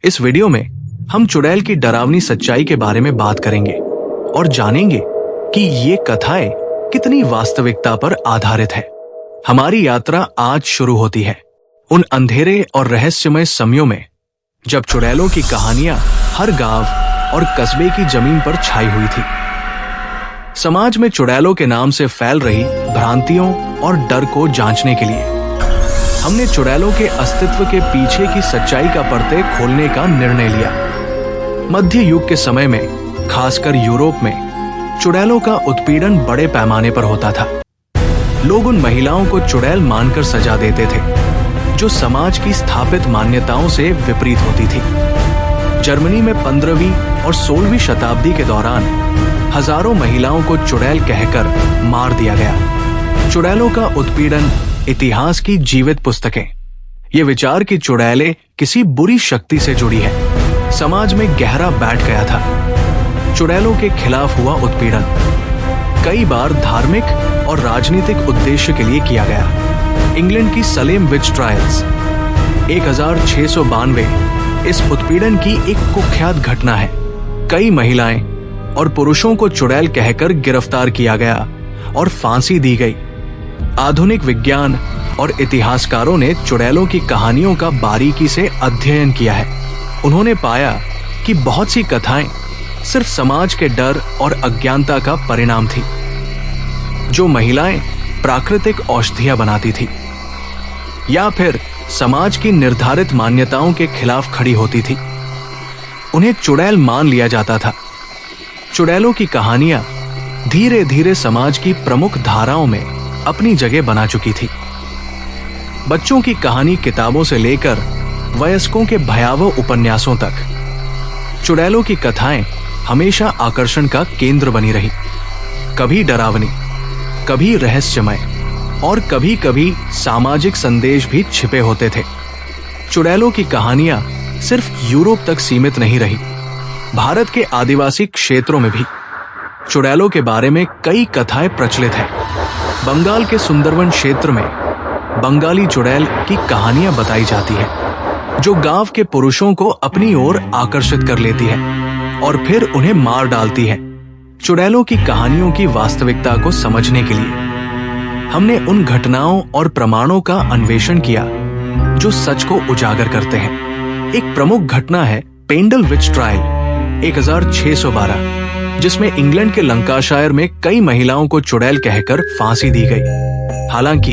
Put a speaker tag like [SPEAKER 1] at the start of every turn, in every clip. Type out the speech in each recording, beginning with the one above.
[SPEAKER 1] इस वीडियो में हम चुड़ैल की डरावनी सच्चाई के बारे में बात करेंगे और जानेंगे कि ये कथाएं कितनी वास्तविकता पर आधारित है। हमारी यात्रा आज शुरू होती है उन अंधेरे और रहस्यमय समयों में जब चुड़ैलों की कहानियां हर गांव और कस्बे की जमीन पर छाई हुई थी। समाज में चुड़ैलों के नाम से फैल रही भ्रांतियों और डर को जांचने के लिए हमने चुड़ैलों के अस्तित्व के पीछे की सच्चाई का पर्दे खोलने का निर्णय लिया। मध्य युग के समय में खासकर यूरोप में चुड़ैलों का उत्पीड़न बड़े पैमाने पर होता था। लोग उन महिलाओं को चुड़ैल मानकर सजा देते थे जो समाज की स्थापित मान्यताओं से विपरीत होती थी। जर्मनी में 15वीं और 16वीं शताब्दी के दौरान हजारों महिलाओं को चुड़ैल कहकर मार दिया गया। चुड़ैलों का उत्पीड़न इतिहास की जीवित पुस्तकें ये विचार की चुड़ैलें किसी बुरी शक्ति से जुड़ी है समाज में गहरा बैठ गया था। चुड़ैलों के खिलाफ हुआ उत्पीड़न कई बार धार्मिक और राजनीतिक उद्देश्य के लिए किया गया। इंग्लैंड की सलेम विच ट्रायल्स 1692 इस उत्पीड़न की एक कुख्यात घटना है। कई महिलाएं और पुरुषों को चुड़ैल कहकर गिरफ्तार किया गया और फांसी दी गई। आधुनिक विज्ञान और इतिहासकारों ने चुड़ैलों की कहानियों का बारीकी से अध्ययन किया है। उन्होंने पाया कि बहुत सी कथाएं सिर्फ समाज के डर और अज्ञानता का परिणाम थी। जो महिलाएं प्राकृतिक औषधियां बनाती थी या फिर समाज की निर्धारित मान्यताओं के खिलाफ खड़ी होती थी, उन्हें चुड़ैल मान लिया जाता था। चुड़ैलों की कहानियां धीरे धीरे समाज की प्रमुख धाराओं में अपनी जगह बना चुकी थी। बच्चों की कहानी किताबों से लेकर वयस्कों के भयावह उपन्यासों तक चुड़ैलों की कथाएं हमेशा आकर्षण का केंद्र बनी रही। कभी डरावनी, कभी रहस्यमय और कभी कभी सामाजिक संदेश भी छिपे होते थे। चुड़ैलों की कहानियां सिर्फ यूरोप तक सीमित नहीं रही। भारत के आदिवासी क्षेत्रों में भी चुड़ैलों के बारे में कई कथाएं प्रचलित हैं। बंगाल के सुंदरवन क्षेत्र में बंगाली चुड़ैल की कहानियां बताई जाती हैं, जो गांव के पुरुषों को अपनी ओर आकर्षित कर लेती है और फिर उन्हें मार डालती है। चुड़ैलों की कहानियों की वास्तविकता को समझने के लिए हमने उन घटनाओं और प्रमाणों का अन्वेषण किया जो सच को उजागर करते हैं। एक प्रमुख घटना है पेंडल विच ट्रायल 1612, जिसमें इंग्लैंड के लंकाशायर में कई महिलाओं को चुड़ैल कहकर फांसी दी गई। हालांकि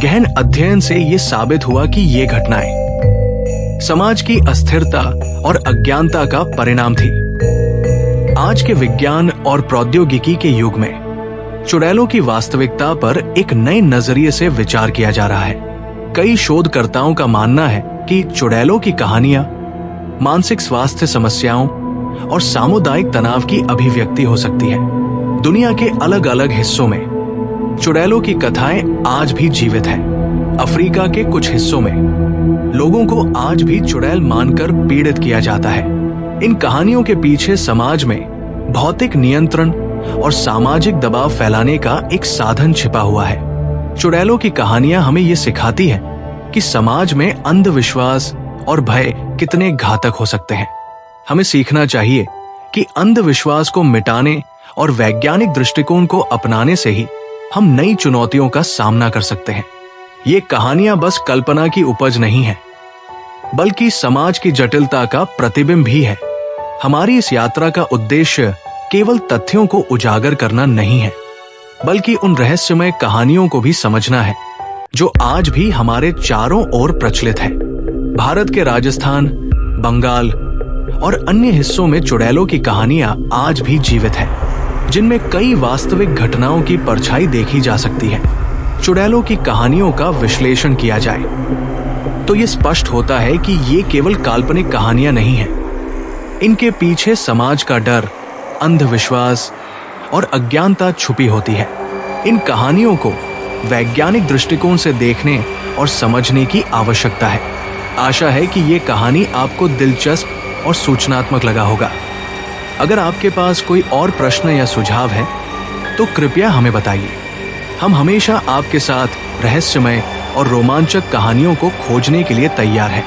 [SPEAKER 1] गहन अध्ययन से ये साबित हुआ कि ये घटनाएं समाज की अस्थिरता और अज्ञानता का परिणाम थी। आज के विज्ञान और प्रौद्योगिकी के युग में चुड़ैलों की वास्तविकता पर एक नए नजरिए से विचार किया जा रहा है। कई शोधकर्ताओं का मानना है कि चुड़ैलों की कहानियां मानसिक स्वास्थ्य समस्याओं और सामुदायिक तनाव की अभिव्यक्ति हो सकती है। दुनिया के अलग अलग हिस्सों में चुड़ैलों की कथाएं आज भी जीवित हैं। अफ्रीका के कुछ हिस्सों में लोगों को आज भी चुड़ैल मानकर पीड़ित किया जाता है। इन कहानियों के पीछे समाज में भौतिक नियंत्रण और सामाजिक दबाव फैलाने का एक साधन छिपा हुआ है। चुड़ैलों की कहानियां हमें ये सिखाती हैं कि समाज में अंधविश्वास और भय कितने घातक हो सकते हैं। हमें सीखना चाहिए कि अंधविश्वास को मिटाने और वैज्ञानिक दृष्टिकोण को अपनाने से ही हम नई चुनौतियों का सामना कर सकते हैं। ये कहानियां बस कल्पना की उपज नहीं है, बल्कि समाज की जटिलता का प्रतिबिंब भी है। हमारी इस यात्रा का उद्देश्य केवल तथ्यों को उजागर करना नहीं है, बल्कि उन रहस्यमय कहानियों को भी समझना है जो आज भी हमारे चारों ओर प्रचलित है। भारत के राजस्थान, बंगाल और अन्य हिस्सों में चुड़ैलों की कहानियां आज भी जीवित हैं, जिनमें कई वास्तविक घटनाओं की परछाई देखी जा सकती है। चुड़ैलों की कहानियों का विश्लेषण किया जाए तो ये स्पष्ट होता है कि ये केवल काल्पनिक कहानियां नहीं हैं। इनके पीछे समाज का डर, अंधविश्वास और अज्ञानता छुपी होती है। इन कहानियों को वैज्ञानिक दृष्टिकोण से देखने और समझने की आवश्यकता है। आशा है कि ये कहानी आपको दिलचस्प और सूचनात्मक लगा होगा। अगर आपके पास कोई और प्रश्न या सुझाव है तो कृपया हमें बताइए। हम हमेशा आपके साथ रहस्यमय और रोमांचक कहानियों को खोजने के लिए तैयार हैं।